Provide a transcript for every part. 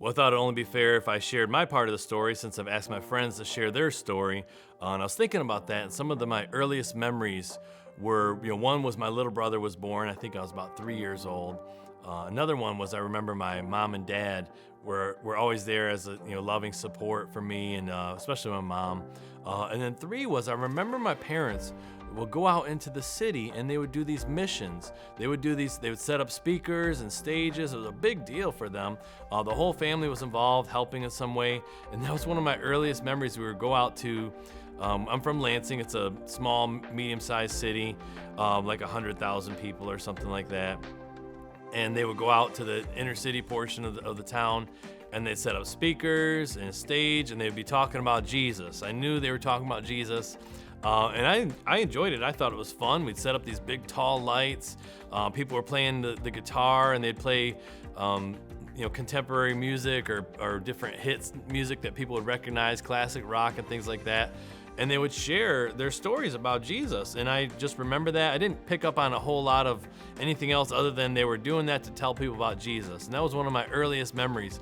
Well, I thought it'd only be fair if I shared my part of the story since I've asked my friends to share their story. And I was thinking about that, and some of my earliest memories were, one was my little brother was born. I think I was about 3 years old. Another one was I remember my mom and dad were always there as a loving support for me, and especially my mom. And then three was I remember my parents would go out into the city and they would do these missions. They would set up speakers and stages. It was a big deal for them. The whole family was involved, helping in some way. And that was one of my earliest memories. We would go out to, I'm from Lansing. It's a small, medium-sized city, like 100,000 people or something like that. And they would go out to the inner city portion of the town, and they'd set up speakers and a stage, and they'd be talking about Jesus. I knew they were talking about Jesus. And I enjoyed it. I thought it was fun. We'd set up these big, tall lights. People were playing the guitar, and they'd play, contemporary music or different hits music that people would recognize, classic rock and things like that. And they would share their stories about Jesus. And I just remember that. I didn't pick up on a whole lot of anything else other than they were doing that to tell people about Jesus. And that was one of my earliest memories.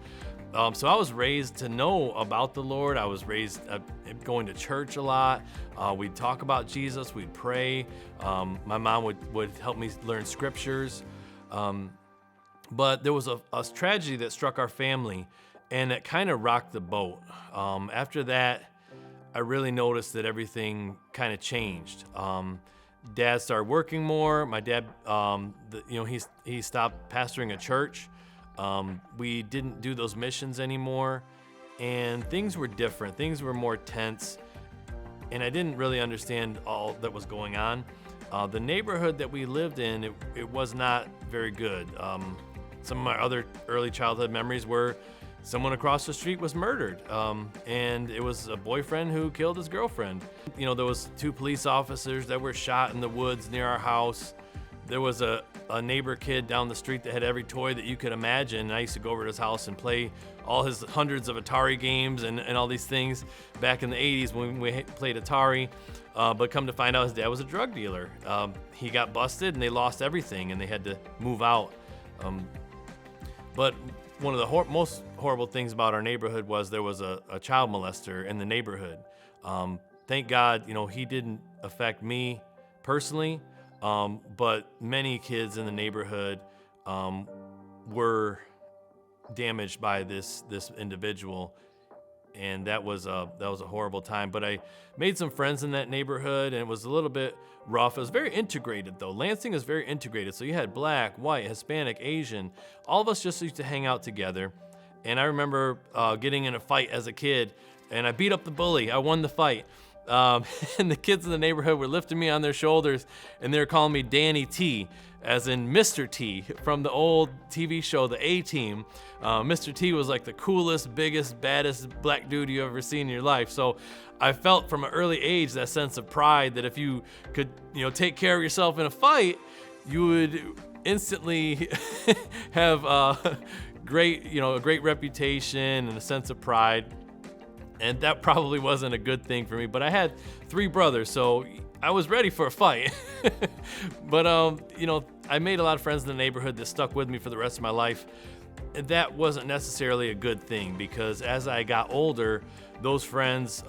So I was raised to know about the Lord. I was raised going to church a lot. We'd talk about Jesus. We'd pray. My mom would help me learn scriptures. But there was a tragedy that struck our family, and it kind of rocked the boat. After that, I really noticed that everything kind of changed. Dad started working more. My dad, he stopped pastoring a church. We didn't do those missions anymore, and things were different. Things were more tense, and I didn't really understand all that was going on. The neighborhood that we lived in, it was not very good. Some of my other early childhood memories were someone across the street was murdered, and it was a boyfriend who killed his girlfriend. There was 2 police officers that were shot in the woods near our house. There was a neighbor kid down the street that had every toy that you could imagine. And I used to go over to his house and play all his hundreds of Atari games and all these things back in the 80s when we played Atari. But come to find out, his dad was a drug dealer. He got busted and they lost everything and they had to move out. But one of the most horrible things about our neighborhood was there was a child molester in the neighborhood. Thank God, he didn't affect me personally. But many kids in the neighborhood were damaged by this individual, and that was a horrible time. But I made some friends in that neighborhood, and it was a little bit rough. It was very integrated, though. Lansing is very integrated, so you had black, white, Hispanic, Asian. All of us just used to hang out together. And I remember getting in a fight as a kid, and I beat up the bully. I won the fight. And the kids in the neighborhood were lifting me on their shoulders, and they were calling me Danny T, as in Mr. T from the old TV show, The A-Team. Mr. T was like the coolest, biggest, baddest black dude you ever seen in your life. So I felt from an early age that sense of pride that if you could, take care of yourself in a fight, you would instantly have a great reputation and a sense of pride. And that probably wasn't a good thing for me, but I had 3 brothers, so I was ready for a fight. But, I made a lot of friends in the neighborhood that stuck with me for the rest of my life. And that wasn't necessarily a good thing, because as I got older, those friends,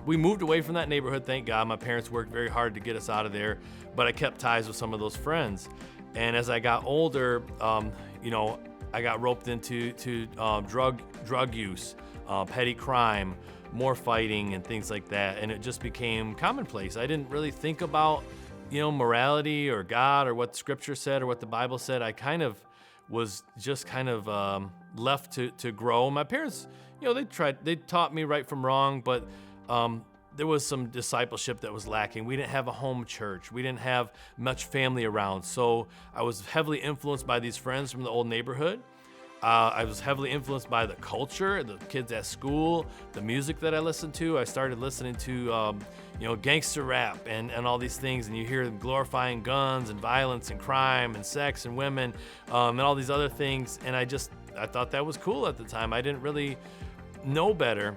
we moved away from that neighborhood, thank God. My parents worked very hard to get us out of there, but I kept ties with some of those friends. And as I got older, I got roped into drug use, petty crime, more fighting and things like that, and it just became commonplace. I didn't really think about, morality or God or what Scripture said or what the Bible said. I kind of was just left to grow. My parents, they taught me right from wrong, but there was some discipleship that was lacking. We didn't have a home church. We didn't have much family around, so I was heavily influenced by these friends from the old neighborhood. I was heavily influenced by the culture, the kids at school, the music that I listened to. I started listening to, gangster rap and all these things, and you hear them glorifying guns and violence and crime and sex and women and all these other things. And I thought that was cool at the time. I didn't really know better.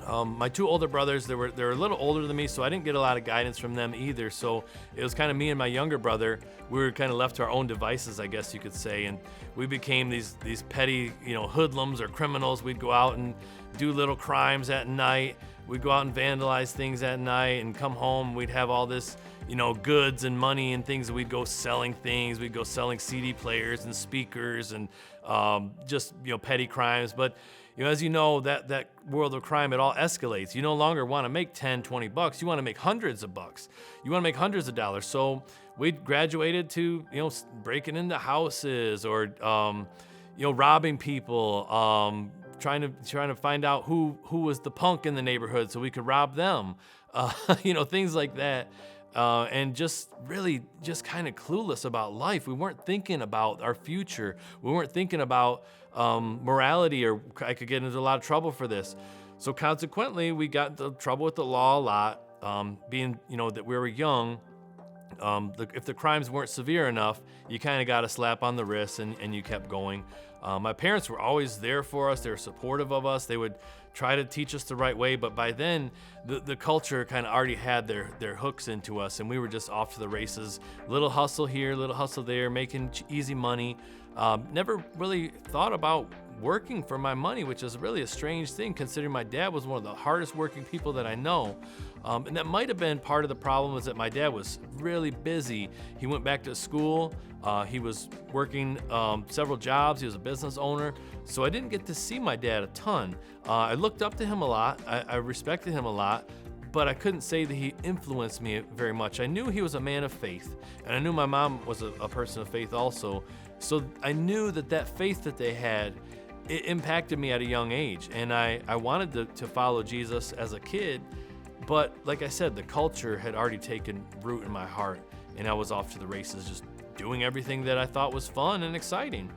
My two older brothers, they were a little older than me, so I didn't get a lot of guidance from them either. So it was kind of me and my younger brother. We were kind of left to our own devices, I guess you could say, and we became these petty, hoodlums or criminals. We'd go out and do little crimes at night. We'd go out and vandalize things at night and come home. We'd have all this, goods and money and things. We'd go selling things. We'd go selling CD players and speakers and just petty crimes. But as you know, that world of crime, it all escalates. You no longer want to make 10, 20 bucks. You want to make hundreds of bucks. You want to make hundreds of dollars. So we graduated to, breaking into houses or, robbing people, trying to find out who was the punk in the neighborhood so we could rob them, things like that. And just kind of clueless about life. We weren't thinking about our future. We weren't thinking about morality, or I could get into a lot of trouble for this. So consequently, we got into trouble with the law a lot, being, that we were young. If the crimes weren't severe enough, you kind of got a slap on the wrist and you kept going. My parents were always there for us. They were supportive of us. They would try to teach us the right way, but by then the culture kind of already had their hooks into us, and we were just off to the races. Little hustle here, little hustle there, making easy money. Never really thought about working for my money, which is really a strange thing considering my dad was one of the hardest working people that I know. And that might have been part of the problem, is that my dad was really busy. He went back to school. He was working several jobs. He was a business owner. So I didn't get to see my dad a ton. I looked up to him a lot. I respected him a lot, but I couldn't say that he influenced me very much. I knew he was a man of faith, and I knew my mom was a person of faith also. So I knew that faith that they had, it impacted me at a young age. And I wanted to follow Jesus as a kid, but like I said, the culture had already taken root in my heart, and I was off to the races, just doing everything that I thought was fun and exciting.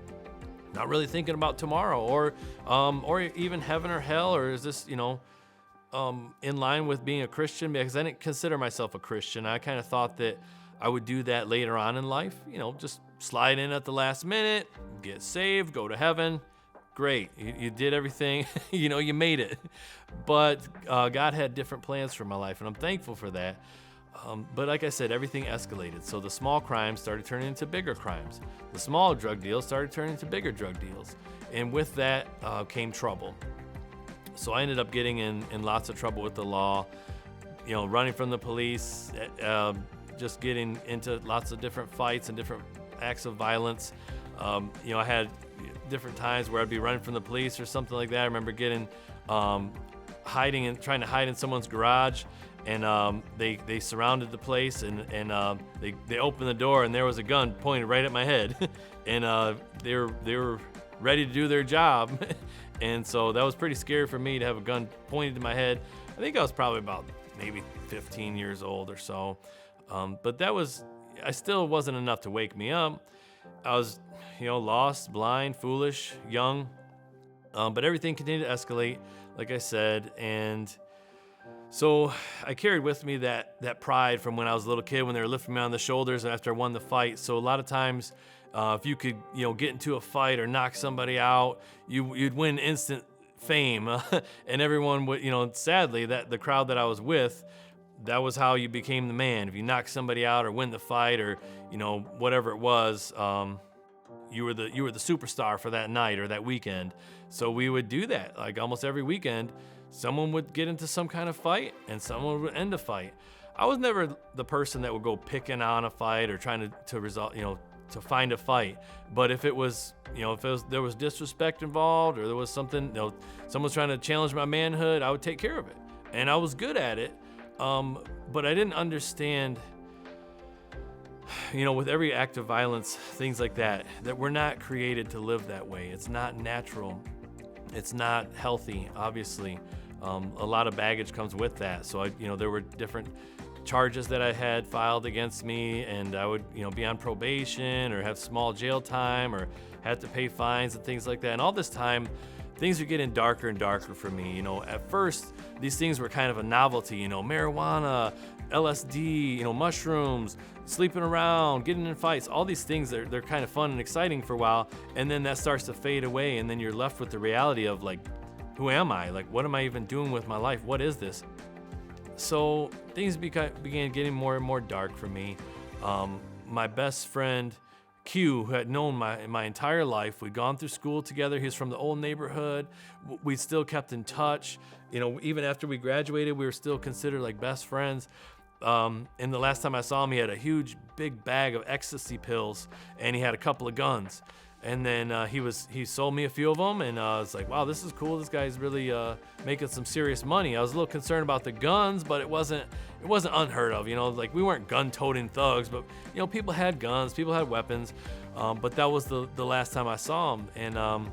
Not really thinking about tomorrow or even heaven or hell, or is this, in line with being a Christian, because I didn't consider myself a Christian. I kind of thought that I would do that later on in life, just slide in at the last minute, get saved, go to heaven. Great, you did everything, you made it. But God had different plans for my life, and I'm thankful for that. But like I said, everything escalated. So the small crimes started turning into bigger crimes. The small drug deals started turning into bigger drug deals. And with that came trouble. So I ended up getting in lots of trouble with the law, running from the police, just getting into lots of different fights and different acts of violence. I had different times where I'd be running from the police or something like that. I remember getting hiding and trying to hide in someone's garage, and they surrounded the place, and they opened the door, and there was a gun pointed right at my head, and they were ready to do their job. And so that was pretty scary for me to have a gun pointed to my head. I think I was probably about maybe 15 years old or so. But I still wasn't enough to wake me up. I was, lost, blind, foolish, young. But everything continued to escalate, like I said. And so I carried with me that pride from when I was a little kid, when they were lifting me on the shoulders after I won the fight. So a lot of times, if you could, get into a fight or knock somebody out, you'd win instant fame. And everyone would, sadly, that the crowd that I was with, that was how you became the man. If you knock somebody out or win the fight or, whatever it was, you were the superstar for that night or that weekend. So we would do that. Like almost every weekend, someone would get into some kind of fight and someone would end a fight. I was never the person that would go picking on a fight or trying to resolve, to find a fight. But if there was disrespect involved, or there was something, someone's trying to challenge my manhood, I would take care of it. And I was good at it. But I didn't understand, with every act of violence, things like that we're not created to live that way. It's not natural. It's not healthy, obviously. A lot of baggage comes with that. So there were different charges that I had filed against me, and I would, be on probation or have small jail time or have to pay fines and things like that. And all this time, things were getting darker and darker for me. At first, these things were kind of a novelty, marijuana, LSD, mushrooms, sleeping around, getting in fights, all these things, they're kind of fun and exciting for a while. And then that starts to fade away. And then you're left with the reality of like who am I? Like, what am I even doing with my life? What is this? So things began getting more and more dark for me. My best friend Q, who had known my entire life, we'd gone through school together. He was from the old neighborhood. We still kept in touch. Even after we graduated, we were still considered like best friends. And the last time I saw him, he had a huge, big bag of ecstasy pills, and he had a couple of guns. And then he sold me a few of them, and I was like, wow, this is cool. This guy's really making some serious money. I was a little concerned about the guns, but it wasn't unheard of. Like, we weren't gun-toting thugs, but people had guns, people had weapons. But that was the last time I saw him, and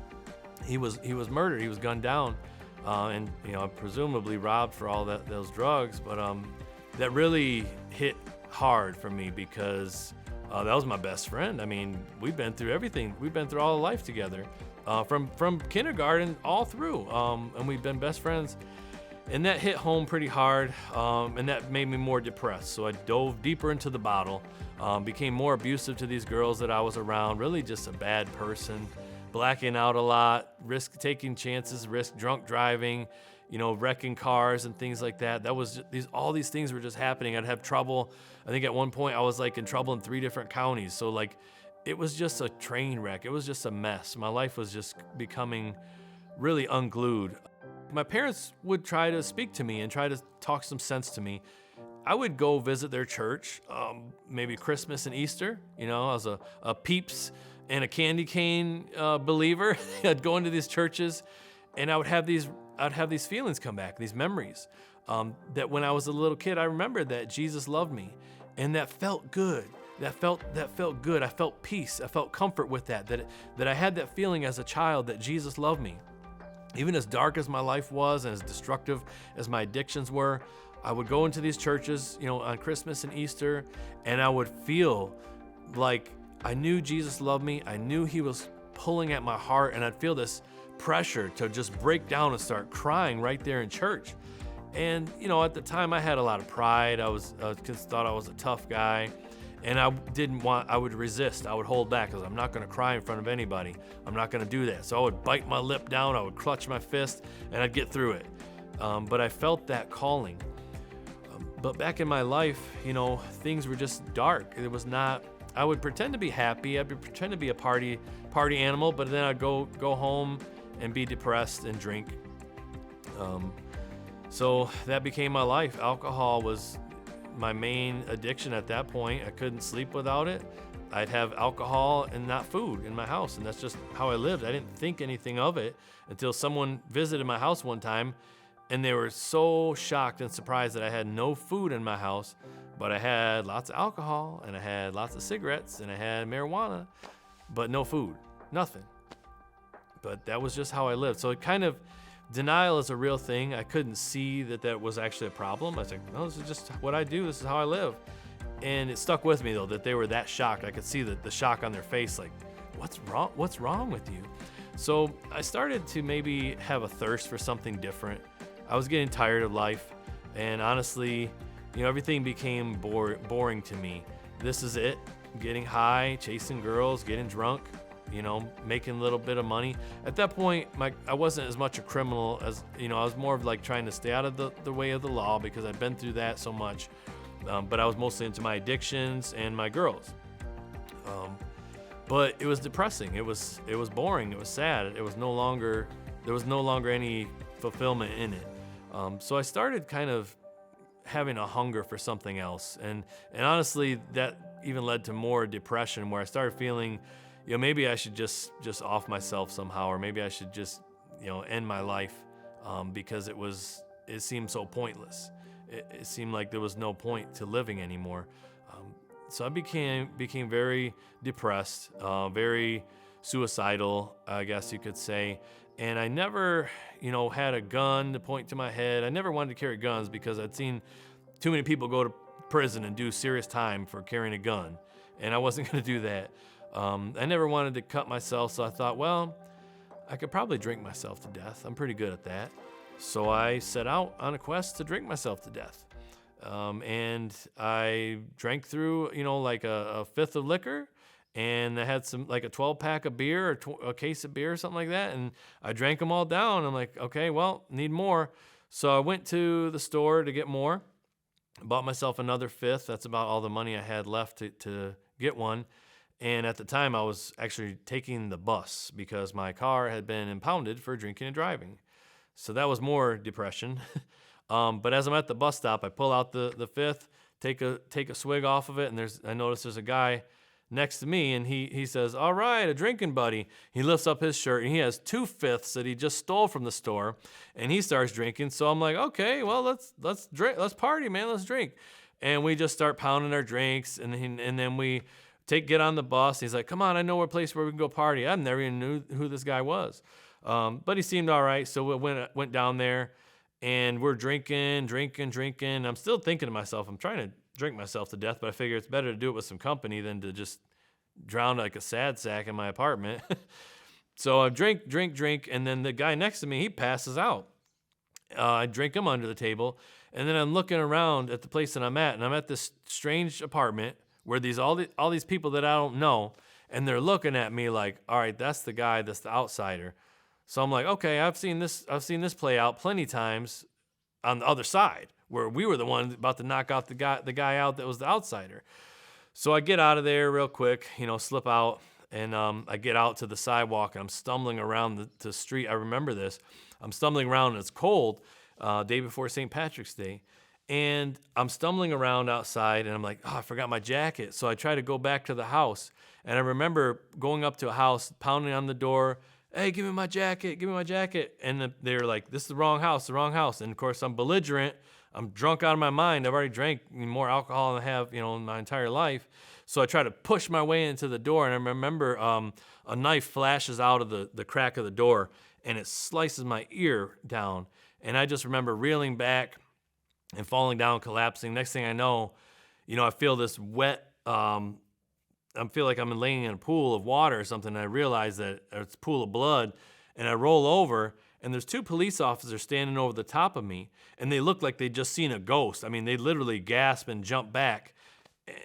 he was murdered. He was gunned down, and presumably robbed for all those drugs. But that really hit hard for me because that was my best friend. I mean, we've been through everything. We've been through all of life together, from kindergarten all through, and we've been best friends. And that hit home pretty hard, and that made me more depressed. So I dove deeper into the bottle, became more abusive to these girls that I was around, really just a bad person, blacking out a lot, risk taking chances, risk drunk driving, wrecking cars and things like that. That was all these things were just happening. I'd have trouble. I think at one point I was like in trouble in 3 different counties. So like, it was just a train wreck. It was just a mess. My life was just becoming really unglued. My parents would try to speak to me and try to talk some sense to me. I would go visit their church, maybe Christmas and Easter. I was a Peeps and a candy cane believer. I'd go into these churches, and I'd have these feelings come back, these memories, that when I was a little kid, I remembered that Jesus loved me, and that felt good. That felt good. I felt peace. I felt comfort with that I had that feeling as a child that Jesus loved me. Even as dark as my life was and as destructive as my addictions were, I would go into these churches, on Christmas and Easter, and I would feel like I knew Jesus loved me. I knew he was pulling at my heart, and I'd feel this pressure to just break down and start crying right there in church. And, at the time I had a lot of pride. I thought I was a tough guy, and I would resist. I would hold back because I'm not going to cry in front of anybody. I'm not going to do that. So I would bite my lip down, I would clutch my fist, and I'd get through it. But I felt that calling. But back in my life, things were just dark. It was not, I would pretend to be happy. I'd pretend to be a party animal, but then I'd go home and be depressed and drink. So that became my life. Alcohol was my main addiction at that point. I couldn't sleep without it. I'd have alcohol and not food in my house, and that's just how I lived. I didn't think anything of it until someone visited my house one time, and they were so shocked and surprised that I had no food in my house, but I had lots of alcohol, and I had lots of cigarettes, and I had marijuana, but no food, nothing. But that was just how I lived. So it kind of, denial is a real thing. I couldn't see that was actually a problem. I was like, no, this is just what I do. This is how I live. And it stuck with me, though, that they were that shocked. I could see the shock on their face, like, what's wrong? What's wrong with you? So I started to maybe have a thirst for something different. I was getting tired of life, and honestly, everything became boring to me. This is it: getting high, chasing girls, getting drunk, making a little bit of money. At that point, I wasn't as much a criminal as, I was more of like trying to stay out of the way of the law because I'd been through that so much. But I was mostly into my addictions and my girls. But it was depressing. It was boring. It was sad. There was no longer any fulfillment in it. So I started kind of having a hunger for something else. And honestly, that even led to more depression, where I started feeling, maybe I should just off myself somehow, or maybe I should just, end my life, because it seemed so pointless. It seemed like there was no point to living anymore. So I became very depressed, very suicidal, I guess you could say. And I never, had a gun to point to my head. I never wanted to carry guns because I'd seen too many people go to prison and do serious time for carrying a gun, and I wasn't going to do that. I never wanted to cut myself, so I thought, well, I could probably drink myself to death. I'm pretty good at that. So I set out on a quest to drink myself to death. And I drank through, like a fifth of liquor, and I had some, like a 12 pack of beer or a case of beer or something like that. And I drank them all down. I'm like, okay, well, need more. So I went to the store to get more, bought myself another fifth. That's about all the money I had left to get one. And at the time I was actually taking the bus because my car had been impounded for drinking and driving. So that was more depression. But as I'm at the bus stop, I pull out the fifth, take a swig off of it, and I notice there's a guy next to me, and he says, "All right, a drinking buddy." He lifts up his shirt, and he has 2/5 that he just stole from the store, and he starts drinking. So I'm like, okay, well, let's drink, let's party, man, let's drink. And we just start pounding our drinks, and then we get on the bus. He's like, "Come on, I know a place where we can go party." I never even knew who this guy was, but he seemed all right. So we went down there, and we're drinking. I'm still thinking to myself, I'm trying to drink myself to death, but I figure it's better to do it with some company than to just drown like a sad sack in my apartment. So I drink, and then the guy next to me, he passes out. I drink him under the table, and then I'm looking around at the place that I'm at, and I'm at this strange apartment where all these people that I don't know, and they're looking at me like, all right, that's the guy, that's the outsider. So I'm like, okay, I've seen this play out plenty times on the other side, where we were the ones about to knock out the guy out that was the outsider. So I get out of there real quick, slip out, and I get out to the sidewalk, and I'm stumbling around the street. I remember this. I'm stumbling around, and it's cold, day before St. Patrick's Day, and I'm stumbling around outside, and I'm like, oh, I forgot my jacket. So I try to go back to the house, and I remember going up to a house, pounding on the door, "Hey, give me my jacket. And they're like, "This is the wrong house. And of course, I'm belligerent. I'm drunk out of my mind. I've already drank more alcohol than I have, in my entire life. So I try to push my way into the door, and I remember a knife flashes out of the crack of the door, and it slices my ear down. And I just remember reeling back and falling down, collapsing. Next thing I know, I feel this wet, I feel like I'm laying in a pool of water or something, and I realize that it's a pool of blood, and I roll over, and there's 2 police officers standing over the top of me, and they look like they'd just seen a ghost. I mean, they literally gasp and jump back,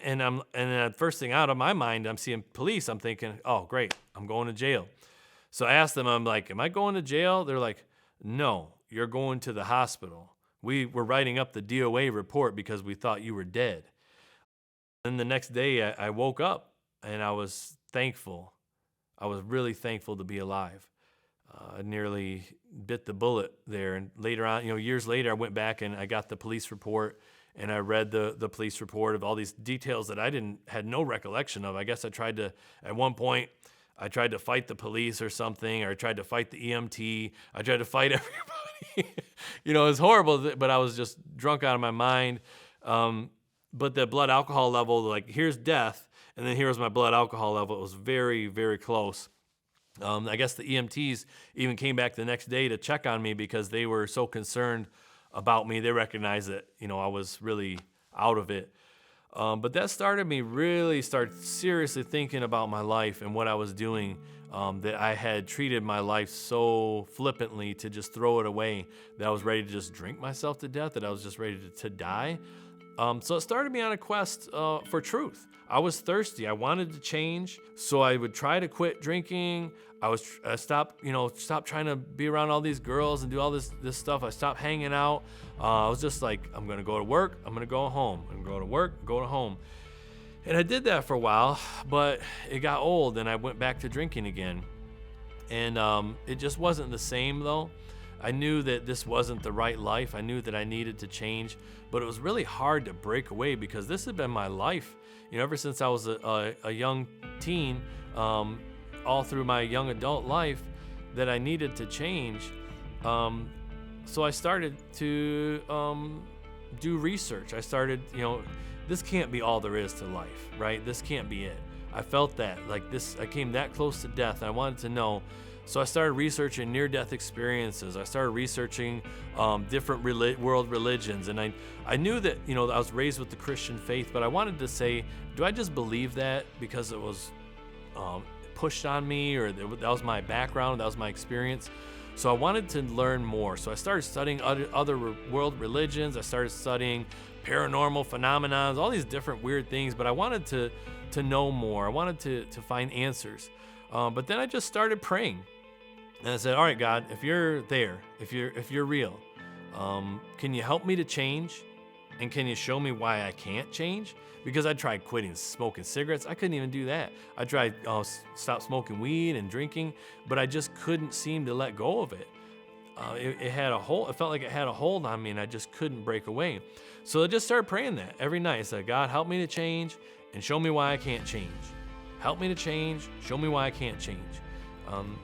and then the first thing out of my mind, I'm seeing police. I'm thinking, oh, great, I'm going to jail. So I asked them, I'm like, am I going to jail? They're like, no, you're going to the hospital. We were writing up the DOA report because we thought you were dead. Then the next day, I woke up, and I was thankful. I was really thankful to be alive. I nearly bit the bullet there. And later on, years later, I went back and I got the police report, and I read the police report of all these details that had no recollection of. I guess at one point, I tried to fight the police or something, or I tried to fight the EMT. I tried to fight everybody. It was horrible, but I was just drunk out of my mind. But the blood alcohol level, like, here's death, and then here's my blood alcohol level. It was very, very close. I guess the EMTs even came back the next day to check on me because they were so concerned about me. They recognized that, I was really out of it. But that started me seriously thinking about my life and what I was doing, that I had treated my life so flippantly to just throw it away, that I was ready to just drink myself to death, that I was just ready to die. So it started me on a quest for truth. I was thirsty. I wanted to change, so I would try to quit drinking. I stopped trying to be around all these girls and do all this stuff. I stopped hanging out. I was just like, I'm gonna go to work. I'm gonna go home. I'm gonna go to work, go to home. And I did that for a while, but it got old, and I went back to drinking again. And it just wasn't the same, though. I knew that this wasn't the right life. I knew that I needed to change, but it was really hard to break away because this had been my life, ever since I was a young teen, all through my young adult life, that I needed to change. So I started to do research. I started, this can't be all there is to life, right? This can't be it. I felt that, I came that close to death, and I wanted to know. So I started researching near-death experiences. I started researching different world religions. And I knew that, I was raised with the Christian faith, but I wanted to say, do I just believe that because it was pushed on me, or that was my background, that was my experience? So I wanted to learn more. So I started studying other world religions. I started studying paranormal phenomena, all these different weird things, but I wanted to to know more. I wanted to find answers. But then I just started praying. And I said, all right, God, if you're there, if you're real, can you help me to change? And can you show me why I can't change? Because I tried quitting smoking cigarettes. I couldn't even do that. I tried stop smoking weed and drinking, but I just couldn't seem to let go of it. It had a hold. It felt like it had a hold on me, and I just couldn't break away. So I just started praying that every night. I said, God, help me to change and show me why I can't change. Help me to change, show me why I can't change.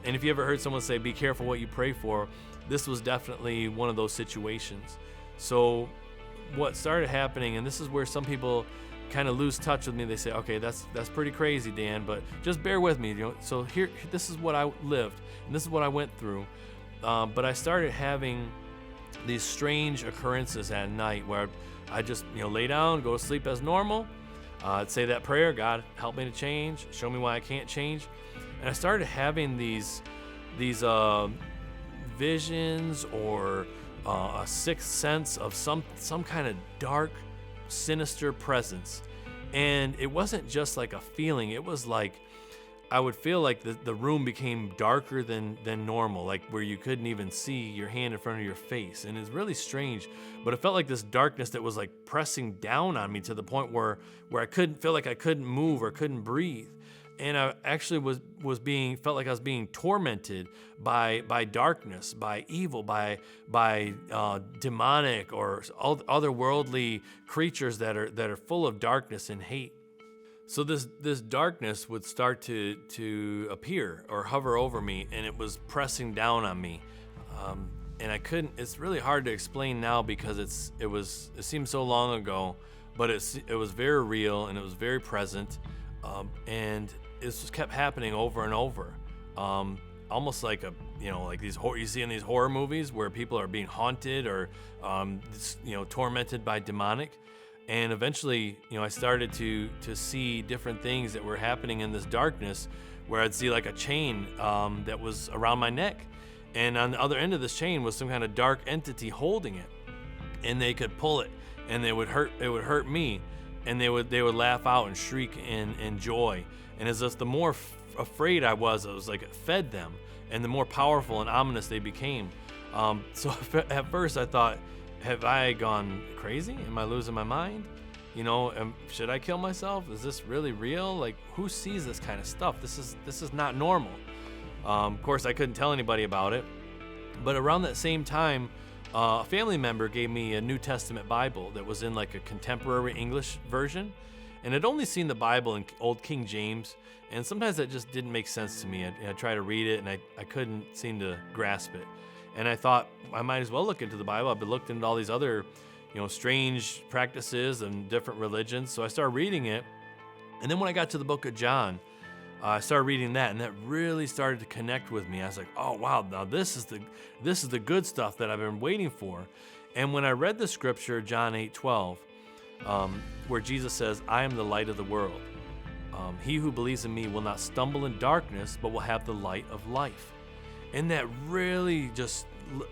And if you ever heard someone say, be careful what you pray for, this was definitely one of those situations. So what started happening, and this is where some people kind of lose touch with me. They say, okay, that's pretty crazy, Dan, but just bear with me. So here, this is what I lived, and this is what I went through. But I started having these strange occurrences at night where I just lay down, go to sleep as normal. I'd say that prayer, God, help me to change, show me why I can't change. And I started having these visions or a sixth sense of some kind of dark, sinister presence. And it wasn't just like a feeling. It was like I would feel like the room became darker than normal, like where you couldn't even see your hand in front of your face. And it's really strange, but it felt like this darkness that was like pressing down on me to the point where I couldn't feel like I couldn't move or couldn't breathe. And I actually felt like I was being tormented by darkness, by evil, by demonic or otherworldly creatures that are full of darkness and hate. So this darkness would start to appear or hover over me, and it was pressing down on me. And I couldn't. It's really hard to explain now because it seems so long ago, but it was very real and it was very present, and it just kept happening over and over, almost like like these you see in these horror movies where people are being haunted or tormented by demonic. And eventually, I started to see different things that were happening in this darkness, where I'd see like a chain that was around my neck, and on the other end of this chain was some kind of dark entity holding it, and they could pull it, and it would hurt me, and they would laugh out and shriek in joy. And as the more afraid I was, it was like it fed them, and the more powerful and ominous they became. So at first I thought, have I gone crazy? Am I losing my mind? Should I kill myself? Is this really real? Like, who sees this kind of stuff? This is not normal. Of course, I couldn't tell anybody about it. But around that same time, a family member gave me a New Testament Bible that was in like a contemporary English version. And I'd only seen the Bible in Old King James, and sometimes that just didn't make sense to me. I tried to read it, and I couldn't seem to grasp it. And I thought I might as well look into the Bible. I've been looked into all these other, strange practices and different religions. So I started reading it. And then when I got to the book of John, I started reading that, and that really started to connect with me. I was like, oh, wow, now this is the good stuff that I've been waiting for. And when I read the scripture, John 8:12, where Jesus says, I am the light of the world. He who believes in me will not stumble in darkness, but will have the light of life. And that really just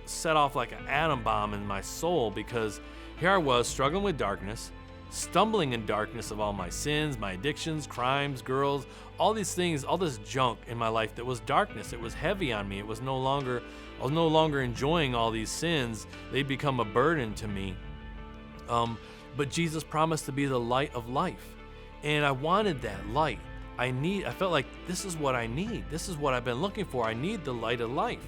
set off like an atom bomb in my soul, because here I was struggling with darkness, stumbling in darkness of all my sins, my addictions, crimes, girls, all these things, all this junk in my life that was darkness. It was heavy on me. I was no longer enjoying all these sins. They'd become a burden to me. But Jesus promised to be the light of life. And I wanted that light. I felt like this is what I need. This is what I've been looking for. I need the light of life.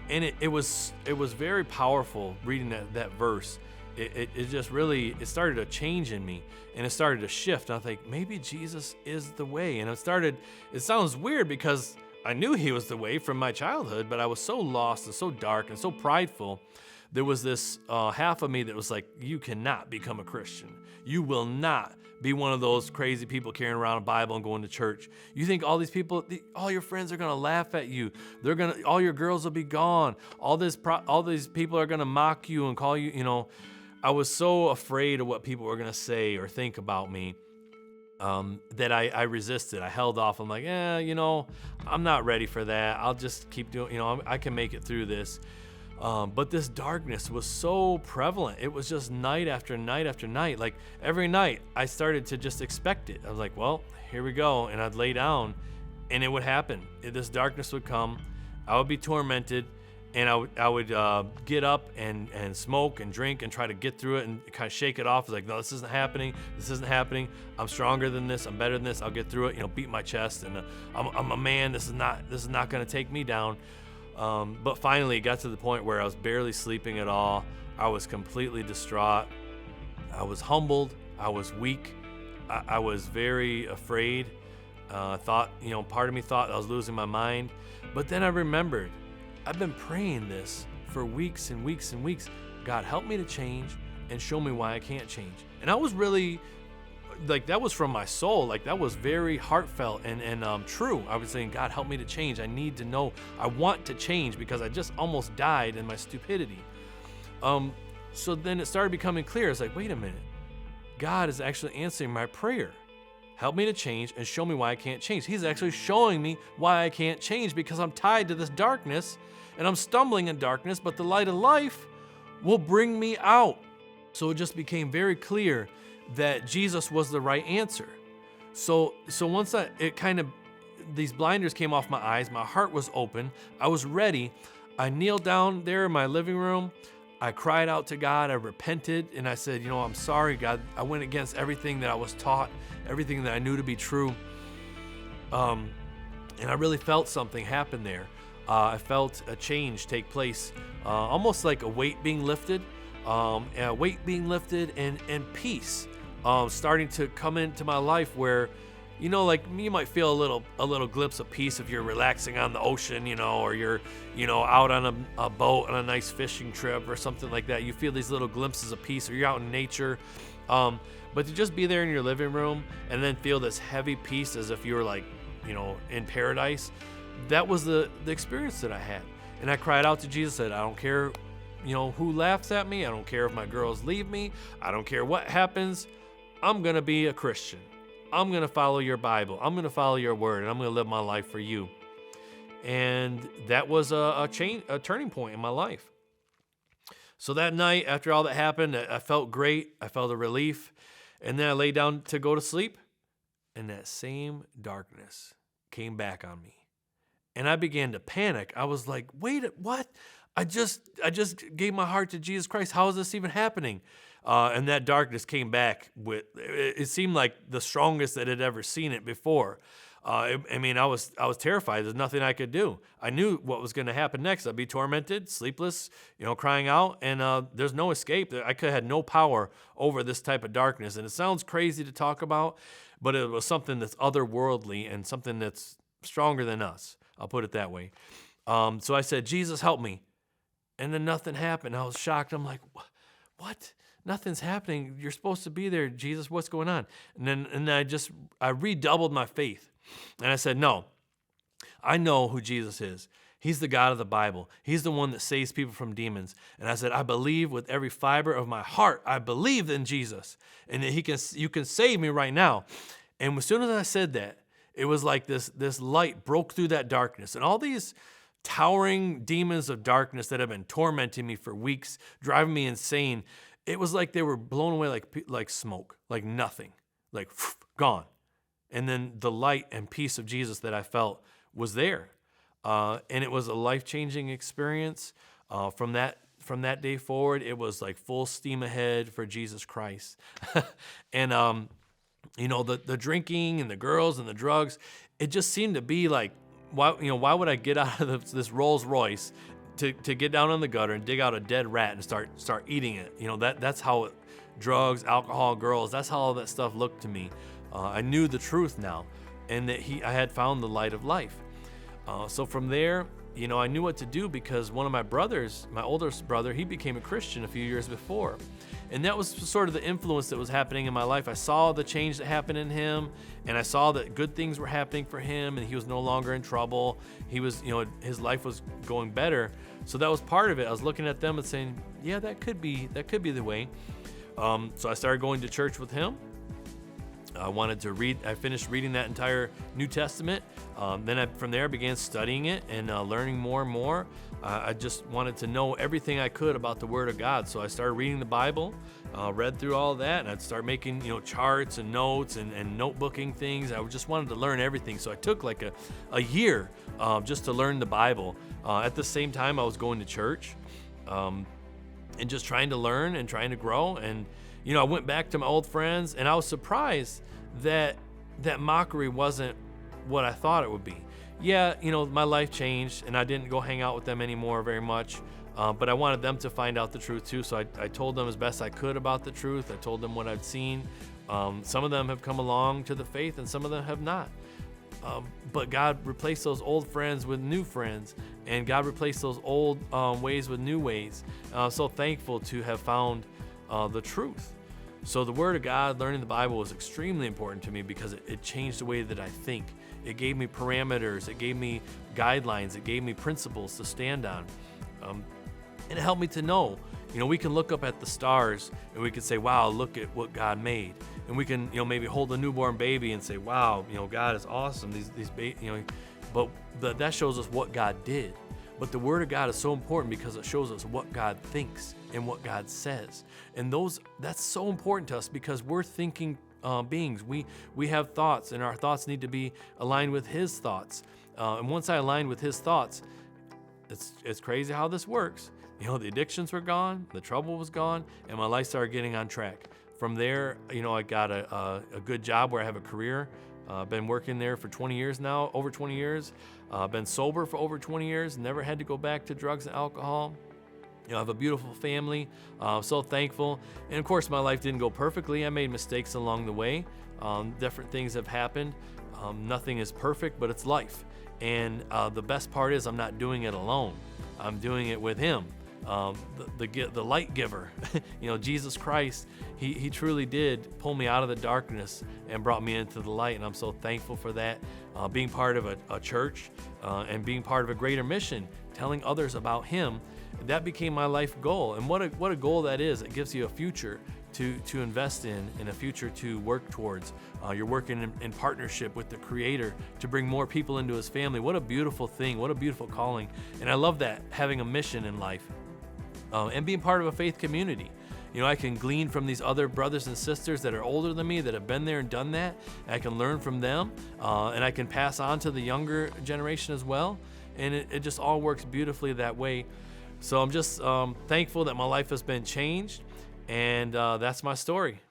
And it was very powerful reading that verse. It just really, it started to change in me, and it started to shift. And I think maybe Jesus is the way. And it sounds weird because I knew he was the way from my childhood, but I was so lost and so dark and so prideful. There was this half of me that was like, you cannot become a Christian. You will not be one of those crazy people carrying around a Bible and going to church. You think all these people, all your friends are gonna laugh at you. All your girls will be gone. All these people are gonna mock you and call you. I was so afraid of what people were gonna say or think about me that I resisted. I held off. I'm like, I'm not ready for that. I'll just keep doing. I can make it through this. But this darkness was so prevalent. It was just night after night after night. Like every night I started to just expect it. I was like, well, here we go. And I'd lay down and it would happen. This darkness would come. I would be tormented, and I would get up and smoke and drink and try to get through it and kind of shake it off. Like, no, this isn't happening. This isn't happening. I'm stronger than this. I'm better than this. I'll get through it. Beat my chest, and I'm a man. This is not going to take me down. But finally, it got to the point where I was barely sleeping at all. I was completely distraught. I was humbled. I was weak. I was very afraid. Part of me thought I was losing my mind. But then I remembered, I've been praying this for weeks and weeks and weeks. God, help me to change and show me why I can't change. And I was really, that was from my soul. That was very heartfelt and true. I was saying, God, help me to change. I need to know. I want to change because I just almost died in my stupidity. So then it started becoming clear. It's like, wait a minute. God is actually answering my prayer. Help me to change and show me why I can't change. He's actually showing me why I can't change because I'm tied to this darkness and I'm stumbling in darkness, but the light of life will bring me out. So it just became very clear that Jesus was the right answer. So once these blinders came off my eyes, my heart was open, I was ready. I kneeled down there in my living room. I cried out to God, I repented, and I said, I'm sorry, God. I went against everything that I was taught, everything that I knew to be true. And I really felt something happen there. I felt a change take place, almost like a weight being lifted, and peace starting to come into my life where, you might feel a little glimpse of peace if you're relaxing on the ocean, or you're, out on a boat on a nice fishing trip or something like that. You feel these little glimpses of peace, or you're out in nature. But to just be there in your living room and then feel this heavy peace as if you were in paradise, that was the experience that I had. And I cried out to Jesus, said, I don't care, who laughs at me. I don't care if my girls leave me. I don't care what happens. I'm going to be a Christian. I'm going to follow your Bible. I'm going to follow your word, and I'm going to live my life for you. And that was a turning point in my life. So that night, after all that happened, I felt great. I felt a relief. And then I lay down to go to sleep, and that same darkness came back on me. And I began to panic. I was like, wait, what? I just gave my heart to Jesus Christ. How is this even happening? And that darkness came back with, it seemed like the strongest that had ever seen it before. I was terrified. There's nothing I could do. I knew what was going to happen next. I'd be tormented, sleepless, crying out, and there's no escape. I could have had no power over this type of darkness. And it sounds crazy to talk about, but it was something that's otherworldly and something that's stronger than us. I'll put it that way. So I said, Jesus, help me. And then nothing happened. I was shocked. I'm like, what? Nothing's happening. You're supposed to be there, Jesus. What's going on? And then I redoubled my faith. And I said, no, I know who Jesus is. He's the God of the Bible. He's the one that saves people from demons. And I said, I believe with every fiber of my heart. I believe in Jesus and that you can save me right now. And as soon as I said that, it was like this light broke through that darkness. And all these towering demons of darkness that have been tormenting me for weeks, driving me insane, it was like they were blown away like smoke, like nothing, like gone. And then the light and peace of Jesus that I felt was there. And it was a life-changing experience. From that day forward, it was like full steam ahead for Jesus Christ. And, the drinking and the girls and the drugs, it just seemed to be like, why would I get out of this Rolls Royce to get down in the gutter and dig out a dead rat and start eating it? That's how drugs, alcohol, girls, that's how all that stuff looked to me. I knew the truth now, and that I had found the light of life. So from there, I knew what to do because one of my brothers, my oldest brother, he became a Christian a few years before. And that was sort of the influence that was happening in my life. I saw the change that happened in him, and I saw that good things were happening for him, and he was no longer in trouble. He was, his life was going better. So that was part of it. I was looking at them and saying, yeah, that could be the way. So I started going to church with him. I wanted to read. I finished reading that entire New Testament. Then from there I began studying it and learning more and more. I just wanted to know everything I could about the Word of God. So I started reading the Bible, read through all of that, and I'd start making charts and notes and notebooking things. I just wanted to learn everything. So I took like a year just to learn the Bible. At the same time, I was going to church and just trying to learn and trying to grow. And I went back to my old friends, and I was surprised that mockery wasn't what I thought it would be. Yeah, my life changed, and I didn't go hang out with them anymore very much, but I wanted them to find out the truth too, so I told them as best I could about the truth. I told them what I'd seen. Some of them have come along to the faith, and some of them have not. But God replaced those old friends with new friends, and God replaced those old ways with new ways. I'm so thankful to have found the truth. So the Word of God, learning the Bible, was extremely important to me because it changed the way that I think. It gave me parameters, it gave me guidelines, it gave me principles to stand on. And it helped me to know, we can look up at the stars and we can say, wow, look at what God made. And we can, maybe hold a newborn baby and say, wow, God is awesome. But that shows us what God did. But the Word of God is so important because it shows us what God thinks and what God says. And that's so important to us because we're thinking beings. We have thoughts, and our thoughts need to be aligned with His thoughts. And once I aligned with His thoughts, it's crazy how this works. The addictions were gone, the trouble was gone, and my life started getting on track. From there, I got a good job where I have a career. Been working there for 20 years now, over 20 years. Been sober for over 20 years, never had to go back to drugs and alcohol. I have a beautiful family, so thankful. And of course, my life didn't go perfectly. I made mistakes along the way. Different things have happened. Nothing is perfect, but it's life. And the best part is I'm not doing it alone. I'm doing it with Him. The light giver, Jesus Christ, he truly did pull me out of the darkness and brought me into the light, and I'm so thankful for that. Being part of a church and being part of a greater mission, telling others about Him, that became my life goal. And what a goal that is. It gives you a future to invest in and a future to work towards. You're working in partnership with the Creator to bring more people into His family. What a beautiful thing. What a beautiful calling. And I love that, having a mission in life. And being part of a faith community. I can glean from these other brothers and sisters that are older than me that have been there and done that. I can learn from them, and I can pass on to the younger generation as well. And it just all works beautifully that way. So I'm just thankful that my life has been changed, and that's my story.